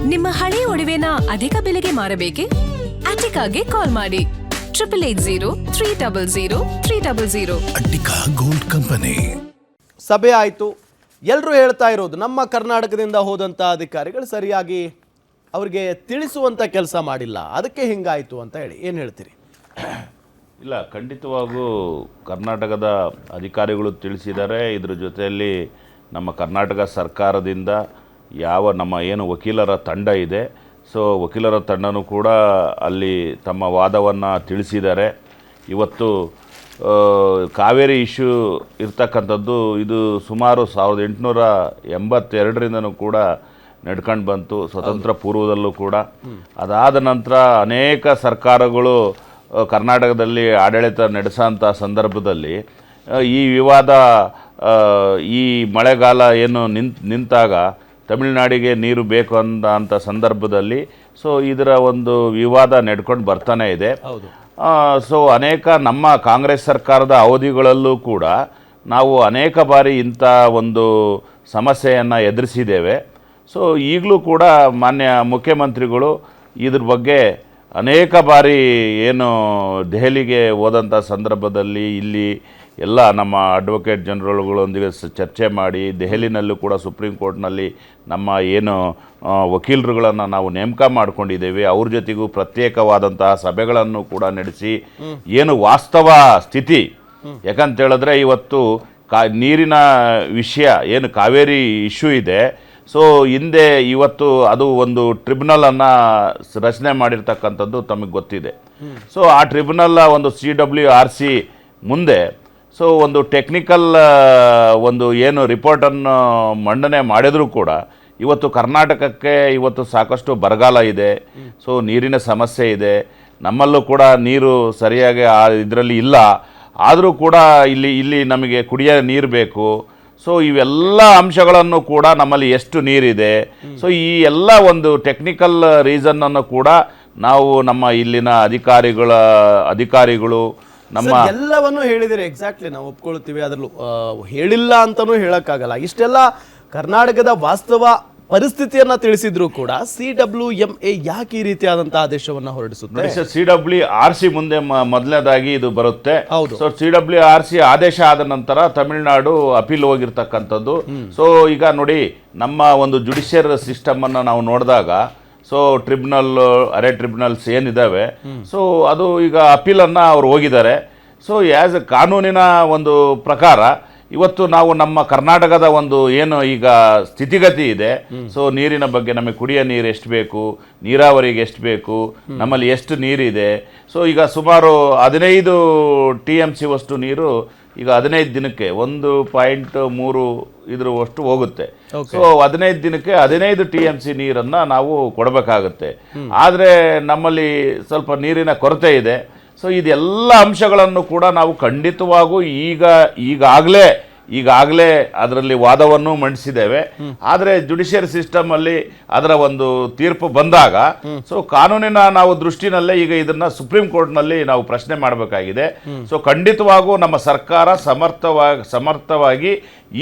ನಿಮ್ಮ ಹಳೆಯ ಒಡವೆನ ಅಧಿಕ ಬೆಲೆಗೆ ಮಾರಬೇಕೆ? ಅಟಿಕಾಗೆ ಕಾಲ್ ಮಾಡಿ 8880 ಅಟ್ಟಿಕಾ ಗೋಲ್ಡ್ ಕಂಪನಿ. ಸಭೆ ಆಯಿತು. ಎಲ್ಲರೂ ಹೇಳ್ತಾ ಇರೋದು ನಮ್ಮ ಕರ್ನಾಟಕದಿಂದ ಹೋದಂಥ ಅಧಿಕಾರಿಗಳು ಸರಿಯಾಗಿ ಅವರಿಗೆ ತಿಳಿಸುವಂಥ ಕೆಲಸ ಮಾಡಿಲ್ಲ, ಅದಕ್ಕೆ ಹಿಂಗಾಯಿತು ಅಂತ ಹೇಳಿ ಏನು ಹೇಳ್ತೀರಿ? ಇಲ್ಲ, ಖಂಡಿತವಾಗೂ ಕರ್ನಾಟಕದ ಅಧಿಕಾರಿಗಳು ತಿಳಿಸಿದ್ದಾರೆ. ಇದ್ರ ಜೊತೆಯಲ್ಲಿ ನಮ್ಮ ಕರ್ನಾಟಕ ಸರ್ಕಾರದಿಂದ ನಮ್ಮ ಏನು ವಕೀಲರ ತಂಡ ಇದೆ, ಸೊ ವಕೀಲರ ತಂಡನೂ ಕೂಡ ಅಲ್ಲಿ ತಮ್ಮ ವಾದವನ್ನು ತಿಳಿಸಿದ್ದಾರೆ. ಇವತ್ತು ಕಾವೇರಿ ಇಶ್ಯೂ ಇರ್ತಕ್ಕಂಥದ್ದು ಇದು ಸುಮಾರು 1882ರಿಂದನೂ ಕೂಡ ನಡ್ಕೊಂಡು ಬಂತು, ಸ್ವತಂತ್ರ ಪೂರ್ವದಲ್ಲೂ ಕೂಡ. ಅದಾದ ನಂತರ ಅನೇಕ ಸರ್ಕಾರಗಳು ಕರ್ನಾಟಕದಲ್ಲಿ ಆಡಳಿತ ನಡೆಸೋಂಥ ಸಂದರ್ಭದಲ್ಲಿ ಈ ವಿವಾದ, ಈ ಮಳೆಗಾಲ ಏನು ನಿಂತಾಗ ತಮಿಳುನಾಡಿಗೆ ನೀರು ಬೇಕು ಅಂಥ ಸಂದರ್ಭದಲ್ಲಿ ಸೊ ಇದರ ಒಂದು ವಿವಾದ ನಡ್ಕೊಂಡು ಬರ್ತಾನೆ ಇದೆ. ಸೊ ಅನೇಕ ನಮ್ಮ ಕಾಂಗ್ರೆಸ್ ಸರ್ಕಾರದ ಅವಧಿಗಳಲ್ಲೂ ಕೂಡ ನಾವು ಅನೇಕ ಬಾರಿ ಇಂಥ ಒಂದು ಸಮಸ್ಯೆಯನ್ನು ಎದುರಿಸಿದ್ದೇವೆ. ಸೊ ಈಗಲೂ ಕೂಡ ಮಾನ್ಯ ಮುಖ್ಯಮಂತ್ರಿಗಳು ಇದ್ರ ಬಗ್ಗೆ ಅನೇಕ ಬಾರಿ ಏನು ದೆಹಲಿಗೆ ಹೋದಂಥ ಸಂದರ್ಭದಲ್ಲಿ ಇಲ್ಲಿ ಎಲ್ಲ ನಮ್ಮ ಅಡ್ವೊಕೇಟ್ ಜನರಲ್ಗಳೊಂದಿಗೆ ಚರ್ಚೆ ಮಾಡಿ ದೆಹಲಿನಲ್ಲೂ ಕೂಡ ಸುಪ್ರೀಂ ಕೋರ್ಟ್ನಲ್ಲಿ ನಮ್ಮ ಏನು ವಕೀಲರುಗಳನ್ನು ನಾವು ನೇಮಕ ಮಾಡ್ಕೊಂಡಿದ್ದೇವೆ, ಅವ್ರ ಜೊತೆಗೂ ಪ್ರತ್ಯೇಕವಾದಂತಹ ಸಭೆಗಳನ್ನು ಕೂಡ ನಡೆಸಿ ಏನು ವಾಸ್ತವ ಸ್ಥಿತಿ, ಯಾಕಂತೇಳಿದ್ರೆ ಇವತ್ತು ನೀರಿನ ವಿಷಯ ಏನು ಕಾವೇರಿ ಇಶ್ಯೂ ಇದೆ, ಸೊ ಹಿಂದೆ ಇವತ್ತು ಅದು ಒಂದು ಟ್ರಿಬ್ಯುನಲನ್ನು ರಚನೆ ಮಾಡಿರ್ತಕ್ಕಂಥದ್ದು ತಮಗೆ ಗೊತ್ತಿದೆ. ಸೊ ಆ ಟ್ರಿಬ್ಯುನಲ್ ಒಂದು CWRC ಮುಂದೆ ಸೊ ಒಂದು ಟೆಕ್ನಿಕಲ್ ಒಂದು ಏನು ರಿಪೋರ್ಟನ್ನು ಮಂಡನೆ ಮಾಡಿದರೂ ಕೂಡ ಇವತ್ತು ಕರ್ನಾಟಕಕ್ಕೆ ಇವತ್ತು ಸಾಕಷ್ಟು ಬರಗಾಲ ಇದೆ, ಸೊ ನೀರಿನ ಸಮಸ್ಯೆ ಇದೆ, ನಮ್ಮಲ್ಲೂ ಕೂಡ ನೀರು ಸರಿಯಾಗಿ ಇದರಲ್ಲಿ ಇಲ್ಲ, ಆದರೂ ಕೂಡ ಇಲ್ಲಿ ನಮಗೆ ಕುಡಿಯೋ ನೀರು ಬೇಕು. ಸೊ ಇವೆಲ್ಲ ಅಂಶಗಳನ್ನು ಕೂಡ ನಮ್ಮಲ್ಲಿ ಎಷ್ಟು ನೀರಿದೆ, ಸೊ ಈ ಎಲ್ಲ ಒಂದು ಟೆಕ್ನಿಕಲ್ ರೀಸನ್ನನ್ನು ಕೂಡ ನಾವು ನಮ್ಮ ಇಲ್ಲಿನ ಅಧಿಕಾರಿಗಳು ನಮ್ಮ ಎಲ್ಲವನ್ನು ಹೇಳಿದರೆ ಎಕ್ಸಾಕ್ಟ್ಲಿ ನಾವು ಒಪ್ಕೊಳ್ತೀವಿ, ಅದರಲ್ಲೂ ಹೇಳಿಲ್ಲ ಅಂತಲೂ ಹೇಳೋಕ್ಕಾಗಲ್ಲ. ಇಷ್ಟೆಲ್ಲ ಕರ್ನಾಟಕದ ವಾಸ್ತವ ಪರಿಸ್ಥಿತಿಯನ್ನ ತಿಳಿಸಿದ್ರು ಕೂಡ CWMA ಯಾಕೆ ಈ ರೀತಿಯಾದಂತಹ ಆದೇಶವನ್ನು ಹೊರಡಿಸುತ್ತೆ? CWRC ಮುಂದೆ ಮೊದಲನೇದಾಗಿ ಇದು ಬರುತ್ತೆ. ಸೊ CWRC ಆದೇಶ ಆದ ನಂತರ ತಮಿಳುನಾಡು ಅಪೀಲ್ ಹೋಗಿರ್ತಕ್ಕಂಥದ್ದು. ಸೊ ಈಗ ನೋಡಿ, ನಮ್ಮ ಒಂದು ಜುಡಿಷಿಯರ್ ಸಿಸ್ಟಮ್ ಅನ್ನು ನಾವು ನೋಡಿದಾಗ ಸೊ ಅರೆ ಟ್ರಿಬ್ಯುನಲ್ಸ್ ಏನಿದ್ದಾವೆ, ಸೊ ಅದು ಈಗ ಅಪೀಲನ್ನು ಅವ್ರು ಹೋಗಿದ್ದಾರೆ. ಸೊ ಆ್ಯಸ್ ಎ ಕಾನೂನಿನ ಒಂದು ಪ್ರಕಾರ ಇವತ್ತು ನಾವು ನಮ್ಮ ಕರ್ನಾಟಕದ ಒಂದು ಏನು ಈಗ ಸ್ಥಿತಿಗತಿ ಇದೆ, ಸೊ ನೀರಿನ ಬಗ್ಗೆ ನಮಗೆ ಕುಡಿಯೋ ನೀರು ಎಷ್ಟು ಬೇಕು, ನೀರಾವರಿಗೆ ಎಷ್ಟು ಬೇಕು, ನಮ್ಮಲ್ಲಿ ಎಷ್ಟು ನೀರಿದೆ, ಸೊ ಈಗ ಸುಮಾರು 15 TMC ಅಷ್ಟು ನೀರು ಈಗ 15 ದಿನಕ್ಕೆ 1.3 ಇದ್ರಷ್ಟು ಹೋಗುತ್ತೆ. ಸೊ 15 ದಿನಕ್ಕೆ 15 TMC ನೀರನ್ನು ನಾವು ಕೊಡಬೇಕಾಗುತ್ತೆ. ಆದರೆ ನಮ್ಮಲ್ಲಿ ಸ್ವಲ್ಪ ನೀರಿನ ಕೊರತೆ ಇದೆ. ಸೊ ಇದೆಲ್ಲ ಅಂಶಗಳನ್ನು ಕೂಡ ನಾವು ಖಂಡಿತವಾಗೂ ಈಗಾಗಲೇ ಅದರಲ್ಲಿ ವಾದವನ್ನು ಮಂಡಿಸಿದ್ದೇವೆ. ಆದರೆ ಜುಡಿಷಿಯರಿ ಸಿಸ್ಟಮಲ್ಲಿ ಅದರ ಒಂದು ತೀರ್ಪು ಬಂದಾಗ ಸೊ ಕಾನೂನಿನ ನಾವು ದೃಷ್ಟಿನಲ್ಲೇ ಈಗ ಇದನ್ನ ಸುಪ್ರೀಂ ಕೋರ್ಟ್ನಲ್ಲಿ ನಾವು ಪ್ರಶ್ನೆ ಮಾಡಬೇಕಾಗಿದೆ. ಸೊ ಖಂಡಿತವಾಗೂ ನಮ್ಮ ಸರ್ಕಾರ ಸಮರ್ಥವಾಗಿ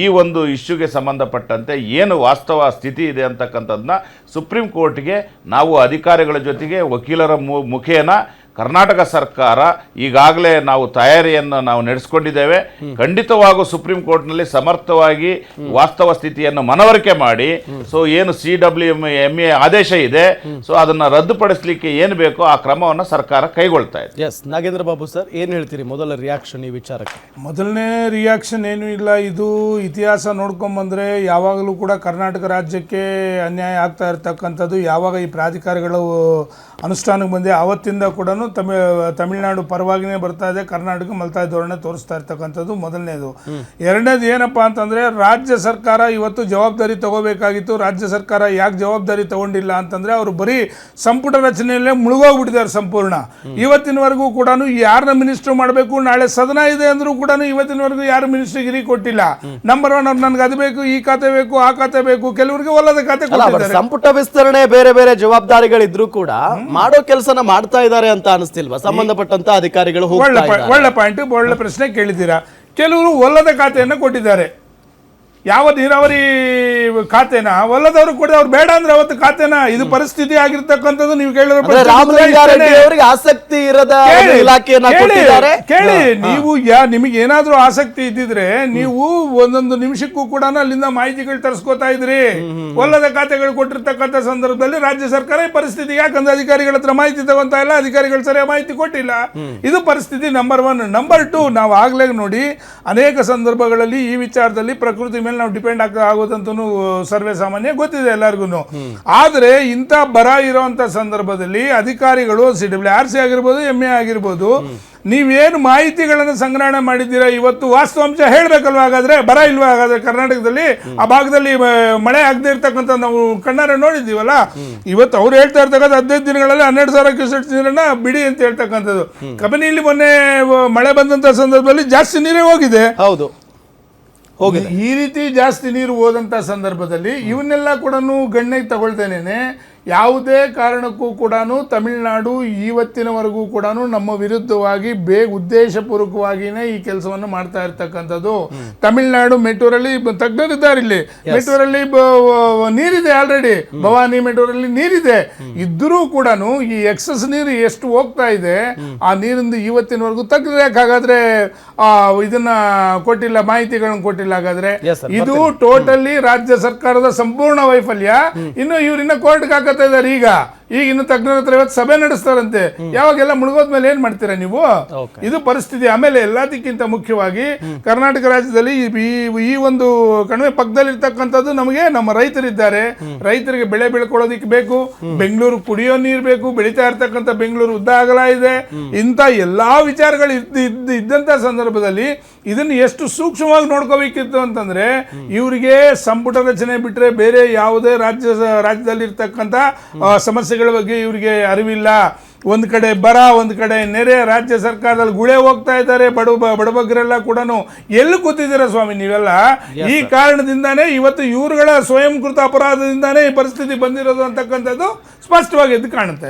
ಈ ಒಂದು ಇಶ್ಯೂಗೆ ಸಂಬಂಧಪಟ್ಟಂತೆ ಏನು ವಾಸ್ತವ ಸ್ಥಿತಿ ಇದೆ ಅಂತಕ್ಕಂಥದ್ದನ್ನ ಸುಪ್ರೀಂ ಕೋರ್ಟ್ಗೆ ನಾವು ಅಧಿಕಾರಿಗಳ ಜೊತೆಗೆ ವಕೀಲರ ಮುಖೇನ ಕರ್ನಾಟಕ ಸರ್ಕಾರ ಈಗಾಗಲೇ ನಾವು ತಯಾರಿಯನ್ನು ನಾವು ನಡೆಸಿಕೊಂಡಿದ್ದೇವೆ. ಖಂಡಿತವಾಗೂ ಸುಪ್ರೀಂ ಕೋರ್ಟ್ನಲ್ಲಿ ಸಮರ್ಥವಾಗಿ ವಾಸ್ತವ ಸ್ಥಿತಿಯನ್ನು ಮನವರಿಕೆ ಮಾಡಿ ಸೊ ಏನು CWMA ಆದೇಶ ಇದೆ ಸೊ ಅದನ್ನು ರದ್ದುಪಡಿಸಲಿಕ್ಕೆ ಏನು ಬೇಕೋ ಆ ಕ್ರಮವನ್ನು ಸರ್ಕಾರ ಕೈಗೊಳ್ತಾ ಇದೆ. ಎಸ್ ನಾಗೇಂದ್ರ ಬಾಬು ಸರ್, ಏನು ಹೇಳ್ತೀರಿ? ಮೊದಲ ರಿಯಾಕ್ಷನ್ ಈ ವಿಚಾರಕ್ಕೆ? ಮೊದಲನೇ ರಿಯಾಕ್ಷನ್ ಏನೂ ಇಲ್ಲ. ಇದು ಇತಿಹಾಸ ನೋಡ್ಕೊಂಬಂದರೆ ಯಾವಾಗಲೂ ಕೂಡ ಕರ್ನಾಟಕ ರಾಜ್ಯಕ್ಕೆ ಅನ್ಯಾಯ ಆಗ್ತಾ ಇರ್ತಕ್ಕಂಥದ್ದು ಯಾವಾಗ ಈ ಪ್ರಾಧಿಕಾರಗಳು ಅನುಷ್ಠಾನಕ್ಕೆ ಬಂದೆ ಆವತ್ತಿಂದ ಕೂಡ ತಮಿಳುನಾಡು ಪರವಾಗಿನೇ ಬರ್ತಾ ಇದೆ, ಕರ್ನಾಟಕ ಮಲ್ತಾಯಿ ಧೋರಣೆ ತೋರಿಸ್ತಾ ಇರ್ತಕ್ಕಂಥದ್ದು ಮೊದಲನೇದು. ಎರಡನೇದು ಏನಪ್ಪ ಅಂತಂದರೆ, ರಾಜ್ಯ ಸರ್ಕಾರ ಇವತ್ತು ಜವಾಬ್ದಾರಿ ತಗೋಬೇಕಾಗಿತ್ತು. ರಾಜ್ಯ ಸರ್ಕಾರ ಯಾಕೆ ಜವಾಬ್ದಾರಿ ತಗೊಂಡಿಲ್ಲ ಅಂತಂದರೆ ಅವರು ಬರೀ ಸಂಪುಟ ರಚನೆಯಲ್ಲೇ ಮುಳುಗೋಗ್ಬಿಟ್ಟಿದ್ದಾರೆ ಸಂಪೂರ್ಣ. ಇವತ್ತಿನವರೆಗೂ ಕೂಡ ಯಾರನ್ನ ಮಿನಿಸ್ಟರ್ ಮಾಡಬೇಕು, ನಾಳೆ ಸದನ ಇದೆ ಅಂದರೂ ಕೂಡ ಇವತ್ತಿನವರೆಗೂ ಯಾರು ಮಿನಿಸ್ಟರ್ಗಿರಿ ಕೊಟ್ಟಿಲ್ಲ. ನಂಬರ್ 1 ಅವ್ರು ನನಗೆ ಅದು ಬೇಕು, ಈ ಖಾತೆ ಬೇಕು, ಆ ಖಾತೆ ಬೇಕು, ಕೆಲವರಿಗೆ ಒಲ್ಲದ ಖಾತೆ ಕೊಟ್ಟಿದ್ದಾರೆ. ಸಂಪುಟ ವಿಸ್ತರಣೆ ಬೇರೆ ಬೇರೆ ಜವಾಬ್ದಾರಿಗಳಿದ್ರು ಕೂಡ ಮಾಡೋ ಕೆಲಸನ ಮಾಡ್ತಾ ಇದ್ದಾರೆ ಅಂತ ಅನಿಸ್ತಿಲ್ವಾ ಸಂಬಂಧಪಟ್ಟಂತ ಅಧಿಕಾರಿಗಳು? ಒಳ್ಳೆ ಪಾಯಿಂಟ್, ಒಳ್ಳೆ ಪ್ರಶ್ನೆ ಕೇಳಿದ್ದೀರಾ. ಕೆಲವರು ಒಲ್ಲದ ಖಾತೆಯನ್ನು ಕೊಟ್ಟಿದ್ದಾರೆ. ಯಾವ ನೀರಾವರಿ ಖಾತೆನ ಒಲ್ಲದವ್ರು ಕೂಡ ಅವ್ರು ಬೇಡ ಅಂದ್ರೆ ಅವತ್ತು ಖಾತೆನ ಇದು ಪರಿಸ್ಥಿತಿ ಆಗಿರ್ತಕ್ಕಂಥದ್ದು ನೀವು ಕೇಳಿರೋ ಪ್ರಶ್ನೆ ರಾಮಲಿಂಗಾರೆಡ್ಡಿ ಅವರಿಗೆ ಆಸಕ್ತಿ ಇರದ ಒಂದು ಇಲಾಖೆಯನ್ನ ಕೊಟ್ಟಿದ್ದಾರೆ. ಕೇಳಿ ನೀವು ನಿಮಗೆ ಏನಾದ್ರೂ ಆಸಕ್ತಿ ಇದ್ದಿದ್ರೆ ನೀವು ಒಂದೊಂದು ನಿಮಿಷಕ್ಕೂ ಕೂಡ ಅಲ್ಲಿಂದ ಮಾಹಿತಿಗಳು ತರಿಸ್ಕೋತಾ ಇದ್ರಿ. ಒಲ್ಲದ ಖಾತೆಗಳು ಕೊಟ್ಟಿರ್ತಕ್ಕಂಥ ಸಂದರ್ಭದಲ್ಲಿ ರಾಜ್ಯ ಸರ್ಕಾರ ಈ ಪರಿಸ್ಥಿತಿ ಯಾಕಂದ್ರೆ ಅಧಿಕಾರಿಗಳ ಹತ್ರ ಮಾಹಿತಿ ತಗೊಂತಾ ಇಲ್ಲ, ಅಧಿಕಾರಿಗಳು ಸರಿಯಾಗಿ ಮಾಹಿತಿ ಕೊಟ್ಟಿಲ್ಲ. ಇದು ಪರಿಸ್ಥಿತಿ ನಂಬರ್ 1. ನಂಬರ್ 2, ನಾವು ಆಗ್ಲೇ ನೋಡಿ ಅನೇಕ ಸಂದರ್ಭಗಳಲ್ಲಿ ಈ ವಿಚಾರದಲ್ಲಿ ಪ್ರಕೃತಿ ಮೇಲೆ ನಾವು ಡಿಪೆಂಡ್ ಆಗೋದಂತೂ ಸರ್ವೇ ಸಾಮಾನ್ಯ ಗೊತ್ತಿದೆ ಎಲ್ಲರಿಗೂ. ಆದ್ರೆ ಇಂಥ ಬರ ಇರುವಂತ ಸಂದರ್ಭದಲ್ಲಿ ಅಧಿಕಾರಿಗಳು CWRC ಆಗಿರ್ಬೋದು, MA ಆಗಿರ್ಬೋದು, ನೀವೇನು ಮಾಹಿತಿಗಳನ್ನು ಸಂಗ್ರಹಣೆ ಮಾಡಿದ್ದೀರಾ ಇವತ್ತು ವಾಸ್ತವಾಂಶ ಹೇಳ್ಬೇಕಲ್ವಾ? ಹಾಗಾದ್ರೆ ಬರ ಇಲ್ವಾ? ಹಾಗಾದ್ರೆ ಕರ್ನಾಟಕದಲ್ಲಿ ಆ ಭಾಗದಲ್ಲಿ ಮಳೆ ಆಗದೆ ಇರ್ತಕ್ಕಂಥ ನಾವು ಕಣ್ಣಾರೆ ನೋಡಿದ್ದೀವಲ್ಲ. ಇವತ್ತು ಅವ್ರು ಹೇಳ್ತಾ ಇರ್ತಕ್ಕಂಥ 15 ದಿನಗಳಲ್ಲಿ 12,000 ಕ್ಯೂಸೆಕ್ಸ್ ನೀರನ್ನ ಬಿಡಿ ಅಂತ ಹೇಳ್ತಕ್ಕಂಥದ್ದು. ಕಬಿನಿಯಲ್ಲಿ ಮೊನ್ನೆ ಮಳೆ ಬಂದಂತ ಸಂದರ್ಭದಲ್ಲಿ ಜಾಸ್ತಿ ನೀರೇ ಹೋಗಿದೆ. ಹೌದು, ಈ ರೀತಿ ಜಾಸ್ತಿ ನೀರು ಹೋದಂತ ಸಂದರ್ಭದಲ್ಲಿ ಇವನ್ನೆಲ್ಲ ಕೂಡ ಗಣ್ಯಕ್ಕೆ ತಗೊಳ್ತೇನೆ. ಯಾವುದೇ ಕಾರಣಕ್ಕೂ ಕೂಡ ತಮಿಳುನಾಡು ಇವತ್ತಿನವರೆಗೂ ಕೂಡ ನಮ್ಮ ವಿರುದ್ಧವಾಗಿ ಉದ್ದೇಶಪೂರ್ವಕವಾಗಿಯೇ ಈ ಕೆಲಸವನ್ನು ಮಾಡ್ತಾ ಇರ್ತಕ್ಕಂಥದ್ದು. ತಮಿಳುನಾಡು ಮೆಟ್ಟೂರಲ್ಲಿ ತಜ್ಞರಿದ್ದಾರೆ. ಇಲ್ಲಿ ಮೆಟ್ಟೂರಲ್ಲಿ ನೀರಿದೆ, ಆಲ್ರೆಡಿ ಭವಾನಿ ಮೆಟ್ಟೂರಲ್ಲಿ ನೀರಿದೆ. ಇದ್ರೂ ಕೂಡ ಈ ಎಕ್ಸಸ್ ನೀರು ಎಷ್ಟು ಹೋಗ್ತಾ ಇದೆ, ಆ ನೀರಿಂದ ಇವತ್ತಿನವರೆಗೂ ತಜ್ಞರು ಯಾಕೆ ಹಾಗಾದ್ರೆ ಇದನ್ನ ಕೊಟ್ಟಿಲ್ಲ, ಮಾಹಿತಿಗಳನ್ನು ಕೊಟ್ಟಿಲ್ಲ? ಹಾಗಾದ್ರೆ ಇದು ಟೋಟಲಿ ರಾಜ್ಯ ಸರ್ಕಾರದ ಸಂಪೂರ್ಣ ವೈಫಲ್ಯ. ಇನ್ನು ಇವ್ರಿನ್ನ ಕೋರ್ಟ್ಗೆ ಹಾಕತ್ತಾ ಇದ್ದಾರೆ. ಈಗ ಇನ್ನು ತಜ್ಞರ ಹತ್ರ ಇವತ್ತು ಸಭೆ ನಡೆಸ್ತಾರಂತೆ. ಯಾವಾಗೆಲ್ಲ ಮುಳುಗೋದ್ಮೇಲೆ ಏನ್ ಮಾಡ್ತೀರಾ ನೀವು? ಇದು ಪರಿಸ್ಥಿತಿ. ಆಮೇಲೆ ಎಲ್ಲದಕ್ಕಿಂತ ಮುಖ್ಯವಾಗಿ ಕರ್ನಾಟಕ ರಾಜ್ಯದಲ್ಲಿ ಈ ಒಂದು ಕಣಿವೆ ಪಕ್ಕದಲ್ಲಿ ಇರ್ತಕ್ಕಂಥದ್ದು ನಮಗೆ ನಮ್ಮ ರೈತರಿದ್ದಾರೆ. ರೈತರಿಗೆ ಬೆಳೆ ಬೆಳ್ಕೊಳ್ಳೋದಿಕ್ಕೆ ಬೇಕು, ಬೆಂಗಳೂರು ಕುಡಿಯೋ ನೀರು ಬೇಕು, ಬೆಳೀತಾ ಇರ್ತಕ್ಕಂಥ ಬೆಂಗಳೂರು ಉದ್ದ ಅಗಲ ಇದೆ. ಇಂಥ ಎಲ್ಲಾ ವಿಚಾರಗಳು ಇದ್ದಂತ ಸಂದರ್ಭದಲ್ಲಿ ಇದನ್ನು ಎಷ್ಟು ಸೂಕ್ಷ್ಮವಾಗಿ ನೋಡ್ಕೋಬೇಕಿತ್ತು ಅಂತಂದ್ರೆ, ಇವರಿಗೆ ಸಂಪುಟ ರಚನೆ ಬಿಟ್ರೆ ಬೇರೆ ಯಾವುದೇ ರಾಜ್ಯದಲ್ಲಿ ಇರ್ತಕ್ಕಂಥ ಸಮಸ್ಯೆಗಳ ಬಗ್ಗೆ ಇವರಿಗೆ ಅರಿವಿಲ್ಲ. ಒಂದ್ ಕಡೆ ಬರ, ಒಂದ್ ಕಡೆ ನೆರೆ, ರಾಜ್ಯ ಸರ್ಕಾರದಲ್ಲಿ ಗುಳೆ ಹೋಗ್ತಾ ಇದ್ದಾರೆ. ಬಡಬಗ್ಗರೆಲ್ಲ ಕೂಡ ಎಲ್ಲಿ ಕೂತಿದ್ದೀರಾ ಸ್ವಾಮಿ ನೀವೆಲ್ಲ? ಈ ಕಾರಣದಿಂದಾನೇ ಇವತ್ತು ಇವರುಗಳ ಸ್ವಯಂಕೃತ ಅಪರಾಧದಿಂದಾನೇ ಈ ಪರಿಸ್ಥಿತಿ ಬಂದಿರೋದು ಅಂತಕ್ಕಂಥದ್ದು ಸ್ಪಷ್ಟವಾಗಿ ಎದ್ದು ಕಾಣುತ್ತೆ.